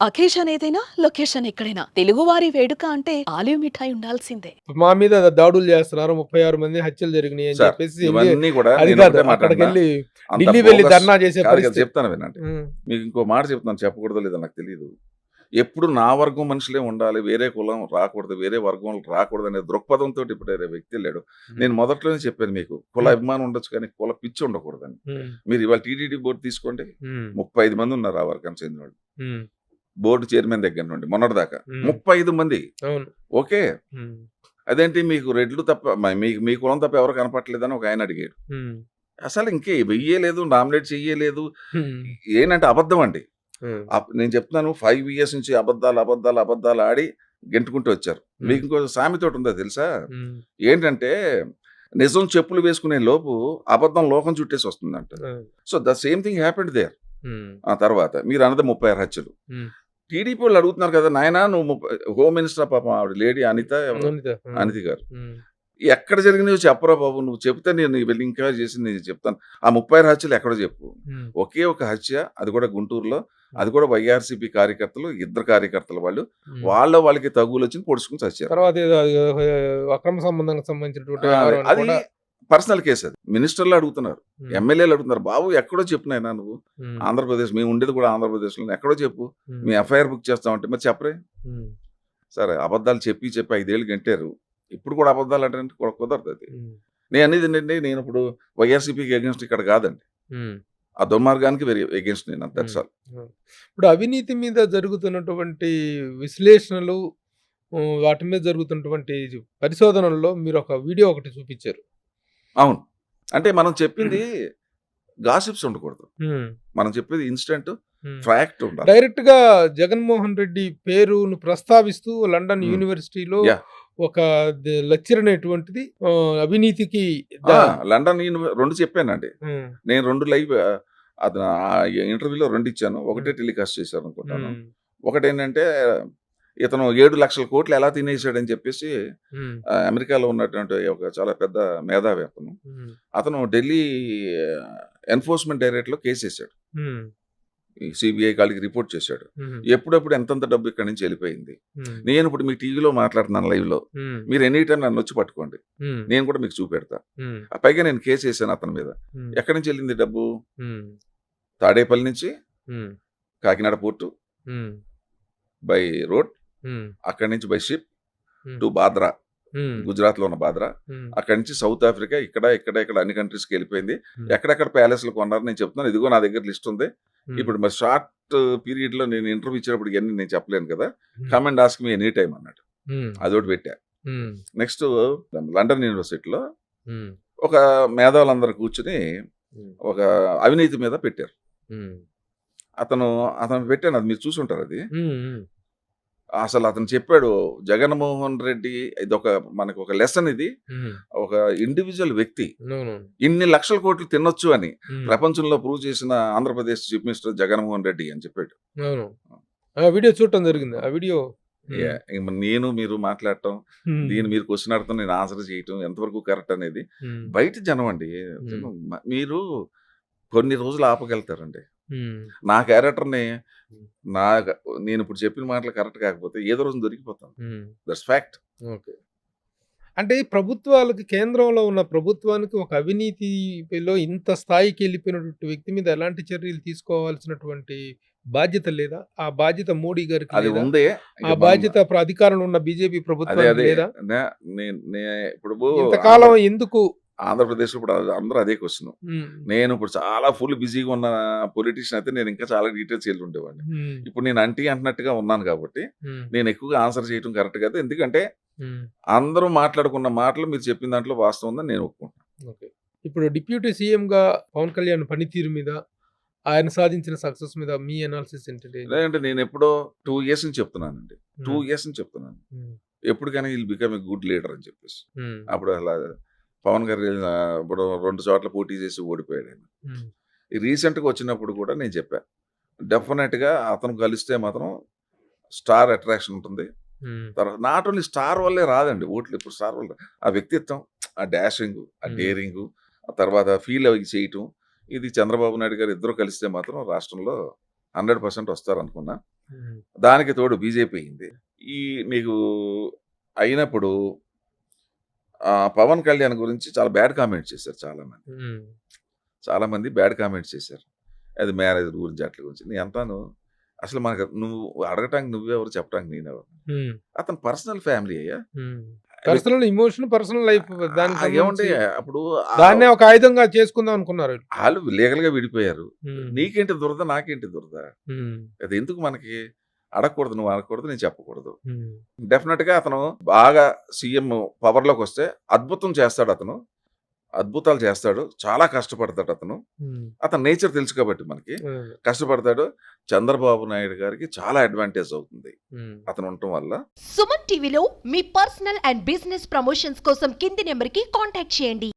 Occasion ఏదైనా, location ఎక్కడైనా తెలుగువారి వేడుక అంటే ఆలివ్ మిఠాయి ఉండాల్సిందే. మా మీద దాడులు చేస్తున్నారు. 36 మంది హత్యలు జరిగినాయి అని సార్ చెప్పేసి ఎళ్లి ఇవన్నీ కూడా అది కాదు. నేనొకటే మాట్లాడుతున్నా. అక్కడికెళ్ళి అంత ఢిల్లీ వెళ్లి బోగస్ ధర్నా చేసే కాదు కదా! పరిస్థితి. చెప్తాను వినండి. హ్మ్. మీకు ఇంకో మాట చెప్తున్నాను, చెప్పకూడదో లేదో నాకు తెలీదు. ఎప్పుడు నా వర్గం మనుషులే ఉండాలి, వేరే కులం రాకూడదు, వేరే వర్గం వాళ్ళు రాకూడదనే దృక్పథంతోటి ఇప్పుడు వ్యక్తి వెళ్ళాడు. నేను హ్మ్. మొదట్లోనే చెప్పాను మీకు, కుల హ్మ్. అభిమానం ఉండొచ్చు కానీ కుల పిచ్చి ఉండకూడదని. హ్మ్. మీరు ఇవాళ టీటీడీ బోర్డు తీసుకోండి, హ్మ్. 35 మంది ఉన్నారు ఆ వర్గానికి చెందినోళ్ళు. హ్మ్. బోర్డు చైర్మన్ దగ్గర నుండి మొన్నటిదాకా హ్మ్. 35 మంది. అవును. ఓకే. హ్మ్. అదేంటి మీకు రెడ్లు తప్ప మీ కులం తప్ప ఎవరు కనపట్లేదని ఒక ఆయన అడిగాడు. హ్మ్. అసలు వెయ్యలేదు, నామినేట్ చెయ్యలేదు. హ్మ్. ఏంటంటే అబద్ధం అండి. హ్మ్. నేను చెప్తున్నాను 5 ఇయర్స్ నుంచి అబద్ధాలు ఆడి గెంటుకుంటూ వచ్చారు. హ్మ్. మీకు ఇంకో సామెతోటి ఉందో తెలుసా? హ్మ్. ఏంటంటే నిజం చెప్పులు వేసుకునే లోపు అబద్ధం లోకం చుట్టేసి వస్తుందంట. అవును. So the same thing happened there. Hmm. ఆ తర్వాత మీరన్నది 36 హత్యలు. హ్మ్. టీడీపీ వాళ్ళు అడుగుతున్నారు కదా! నాయనా నువ్వు హోమ్ మినిస్టర్ పాపం ఆవిడ లేడీ అనిత ఎవరో అనిత. హ్మ్. అనిత గారు. హ్మ్. ఎక్కడ జరిగినవో చెప్పరా బాబు! నువ్వు చెప్తే నేను వెళ్లి ఎంక్వైరీ చేసి నేను చెప్తాను. ఆ 36 హత్యలు ఎక్కడో చెప్పు. హ్మ్. ఒకే ఒక హత్య, అది కూడా గుంటూరులో. హ్మ్. అది కూడా వైఆర్‌సీపీ కార్యకర్తలు, ఇద్దరు కార్యకర్తలు వాళ్ళు. హ్మ్. వాళ్ళకి తగులొచ్చింది పొడుచుకొని చచ్చారు. తర్వాత ఏదో అక్రమ సంబంధానికి సంబంధించినటువంటి ఆ! వ్యవహారం అని అది కూడా. పర్సనల్ కేస్ అది. మినిస్టర్‌లు అడుగుతున్నారు. హ్మ్. ఎమ్మెల్యేలు అడుగుతున్నారు. బాబు ఎక్కడో చెప్పు నాయనా నువ్వు. హ్మ్. ఆంధ్రప్రదేశ్ మేము ఉండేది కూడా ఆంధ్రప్రదేశ్‌లోనే. ఎక్కడో చెప్పు. హ్మ్. మేము ఎఫ్ఐఆర్ బుక్ చేస్తామంటే మరి చెప్పరే. హ్మ్. సరే అబద్ధాలు చెప్పి 5 ఏళ్ళు గంటారు. ఇప్పుడు కూడా అబద్ధాలంటే కుదరదది. హ్మ్. నేననేదేంటంటే నేనిప్పుడు వైఆర్‌సీపీకి అగెయిన్స్ట్ ఇక్కడ కాదండి. హ్మ్. ఆ దుర్మార్గానికి అగెయిన్స్ట్ నేను. దట్స్ హ్మ్. ఆల్. హ్మ్. ఇప్పుడు అవినీతి మీద జరుగుతున్నటువంటి విశ్లేషణలు, వాటి మీద జరుగుతున్నటువంటి పరిశోధనల్లో మీరొక వీడియో ఒకటి చూపిచ్చారు. అవును. అంటే మనం చెప్పింది గాసిప్స్ ఉండకూడదు. హ్మ్. మనం చెప్పేది ఇన్స్టంట్ హ్మ్. ఫ్యాక్ట్ ఉండాలి. డైరెక్ట్‌గా జగన్మోహన్ రెడ్డి పేరును ప్రస్తావిస్తూ లండన్ హ్మ్. యూనివర్సిటీలో యాహ్! ఒక లెక్చర్ అనేటువంటిది అవినీతికి ఆ! ద లండన్ 2 చెప్పానండి. హ్మ్. నేను 2 లైవ్ ఇంటర్వ్యూలో 2 ఇచ్చాను. హ్మ్. ఒకటే టెలికాస్ట్ చేశారనుకుంటాను. హ్మ్. ఒకటేంటంటే ఇతను 7,00,000,00,000 ఎలా తినేసాడని చెప్పేసి హ్మ్. అమెరికాలో ఉన్నటువంటి ఒక చాలా పెద్ద మేధావి అతను. హ్మ్. అతను ఢిల్లీ ఎన్ఫోర్స్‌మెంట్ డైరెక్టర్‌లో కేసేసాడు. హ్మ్. ఈ సీబీఐ కాళ్ళకి రిపోర్ట్ చేశాడు. హ్మ్. ఎప్పుడెప్పుడు ఎంతెంత డబ్బు ఇక్కడి నుంచి వెళ్ళిపోయింది. హ్మ్. నేను ఇప్పుడు మీ టీవీలో మాట్లాడుతున్నాను లైవ్‌లో. హ్మ్. మీరు ఎనీ టైమ్ నన్నొచ్చి పట్టుకోండి. హ్మ్. నేను కూడా మీకు చూపెడతా. హ్మ్. పైగా నేను కేసేసాను అతని మీద. హ్మ్. ఎక్కడి నుంచి వెళ్ళింది డబ్బు? హ్మ్. తాడేపల్లి నుంచి హ్మ్. కాకినాడ పోర్టు హ్మ్. బై రోడ్, హ్మ్. అక్కడి నుంచి బై షిప్ హ్మ్. టు బాంద్రా, హ్మ్. గుజరాత్‌లో ఉన్న బాంద్రా. హ్మ్. అక్కడి నుంచి సౌత్ ఆఫ్రికా ఇక్కడ అన్ని కంట్రీస్‌కి వెళ్ళిపోయింది. హ్మ్. ఎక్కడెక్కడ ప్యాలెస్‌లు కొన్నారు నేను చెప్తున్నాను. ఇదిగో నా దగ్గర లిస్ట్ ఉంది. హ్మ్. ఇప్పుడు మరి షార్ట్ పీరియడ్‌లో నేను ఇంటర్వ్యూ ఇచ్చేటప్పుడు ఇయన్నీ నేను చెప్పలేను కదా! హ్మ్. Come and ask me any time అన్నాడు. హ్మ్. అదోటి పెట్టా. హ్మ్. నెక్స్ట్ లండన్ యూనివర్సిటీలో హ్మ్. ఒక మేధావులందరూ కూర్చొని హ్మ్. ఒక అవినీతి మీద పెట్టారు. హ్మ్. అతను పెట్టాను, అది మీరు చూసుంటారు అది. హ్మ్. హ్మ్. అసలు అతను చెప్పాడు, జగన్మోహన్ రెడ్డి ఇదొక మనకొక లెసన్ ఇది. హ్మ్. ఒక ఇండివిడ్యువల్ వ్యక్తి అవునవును. ఇన్ని లక్షల కోట్లు తినొచ్చు అని హ్మ్. ప్రపంచంలో ప్రూవ్ చేసిన ఆంధ్రప్రదేశ్ చీఫ్ మినిస్టర్ జగన్మోహన్ రెడ్డి అని చెప్పాడు. అవును. ఆ వీడియో చూడటం జరిగింది. ఆ వీడియో. హ్మ్. నేను మీరు మాట్లాడటం, హ్మ్. మీరు క్వెషన్ అడగటం, నేను ఆన్సర్ చేయటం ఎంతవరకు కరెక్ట్ అనేది హ్మ్. బయట జనం అండి. హ్మ్. మీరు కొన్ని రోజులు ఆపగలుగుతారండి. హ్మ్. నా క్యారెక్టర్‌ని హ్మ్. నా నేనిప్పుడు చెప్పిన మాటలు కరెక్ట్ కాకపోతే ఏదో రోజున దొరికిపోతాను. హ్మ్. That's fact. ఓకే. అంటే ప్రభుత్వాలకి, కేంద్రంలో ఉన్న ప్రభుత్వానికి ఒక అవినీతిలో ఇంత స్థాయికెళ్ళిపోయినటువంటి వ్యక్తి మీద ఎలాంటి చర్యలు తీసుకోవాల్సినటువంటి బాధ్యత లేదా? ఆ బాధ్యత మోడీ గారికి అది లేదా? ఉంది. ఆ ఇక మనం బాధ్యత అధికారంలో ఉన్న బీజేపీ అదే ప్రభుత్వానికి అదే లేదా? నే నే నే ఇప్పుడు ఇంతకాలం ఎందుకు? ఆంధ్రప్రదేశ్‌లో ఇప్పుడు అందరూ అదే క్వెషను. హ్మ్. నేను ఇప్పుడు చాలా ఫుల్ బిజీగా ఉన్న పొలిటీషియన్ అయితే నేను ఇంకా చాలా డీటెయిల్స్ ఎళ్లి ఉండేవాడిని. హ్మ్. ఇప్పుడు నేను అంటున్నట్టుగా ఉన్నాను కాబట్టి, హ్మ్. నేను ఎక్కువగా ఆన్సర్ చేయటం కరెక్ట్ కాదు. ఎందుకంటే హ్మ్. అందరూ మాట్లాడుకున్న మాటలు మీరు చెప్పిన దాంట్లో వాస్తవం ఉందని నేను ఒప్పుకుంటున్నాను. ఓకే. ఇప్పుడు డిప్యూటీ సీఎంగా పవన్ కళ్యాణ్ పనితీరు మీద, ఆయన సాధించిన సక్సెస్ మీద మీ అనాలిసిస్ ఏంటంటే ఏం లేదంటే చెప్తారు? నేనెప్పుడో 2 ఇయర్స్ నుంచి చెప్తున్నానండి. 2 హ్మ్. ఇయర్స్ నుంచి చెప్తున్నాను. హ్మ్. ఎప్పటికైనా will become a good leader అని చెప్పేసి. హ్మ్. అప్పుడు అలా పవన్ గారు ఇప్పుడు 2 చోట్ల పోటీ చేసి ఓడిపోయాడాయన. హ్మ్. రీసెంట్‌గా వచ్చినప్పుడు కూడా నేను చెప్పా. డెఫినెట్‌గా అతను కలిస్తే మాత్రం స్టార్ అట్రాక్షన్ ఉంటుంది. హ్మ్. తర్వాత నాట్ ఓన్లీ స్టార్ వల్లే రాదండి ఓట్లు. ఇప్పుడు స్టార్ వల్ల ఆ వ్యక్తిత్వం, ఆ డాషింగు, ఆ హ్మ్. డేరింగు, ఆ తర్వాత ఫీల్ అవి చేయటం. ఇది చంద్రబాబు నాయుడు గారు ఇద్దరు కలిస్తే మాత్రం రాష్ట్రంలో 100% వస్తారనుకున్నా. దానికి తోడు బీజేపీ అయింది. ఈ మీకు అయినప్పుడు పవన్ కళ్యాణ్ గురించి చాలా బ్యాడ్ కామెంట్స్ చేశారు చాలామంది బ్యాడ్ కామెంట్స్ చేశారు. అది మ్యారేజ్ గురించి అట్ల గురించి. నేను అంటాను అసలు మనకు నువ్వు అడగటానికి నువ్వెవరు, చెప్పడానికి నేనెవరు? అతను పర్సనల్ ఫ్యామిలీ అయ్యా. పర్సనల్ ఇమోషన్, పర్సనల్ లైఫ్ దానికి ఏమంటే సంబంధించి అప్పుడు దాన్నే ఒక ఆయుధంగా చేసుకుందాం అనుకున్నారు. వాళ్ళు లీగల్ గా విడిపోయారు. నీకేంటి దురద, నాకేంటి దురద? అది ఎందుకు మనకి? అడగకూడదు, నువ్వు అడగకూడదు, నేను చెప్పకూడదు. డెఫినెట్ గా అతను బాగా సీఎం పవర్ లోకి వస్తే అద్భుతం చేస్తాడు. అతను అద్భుతాలు చేస్తాడు, చాలా కష్టపడతాడు. అతని నేచర్ తెలుసు కాబట్టి మనకి కష్టపడతాడు. చంద్రబాబు నాయుడు గారికి చాలా అడ్వాంటేజ్ అవుతుంది అతను ఉండటం వల్ల. సుమన్ టీవీలో మీ పర్సనల్ అండ్ బిజినెస్ ప్రమోషన్స్ కోసం కింది నెంబర్కి కాంటాక్ట్ చేయండి.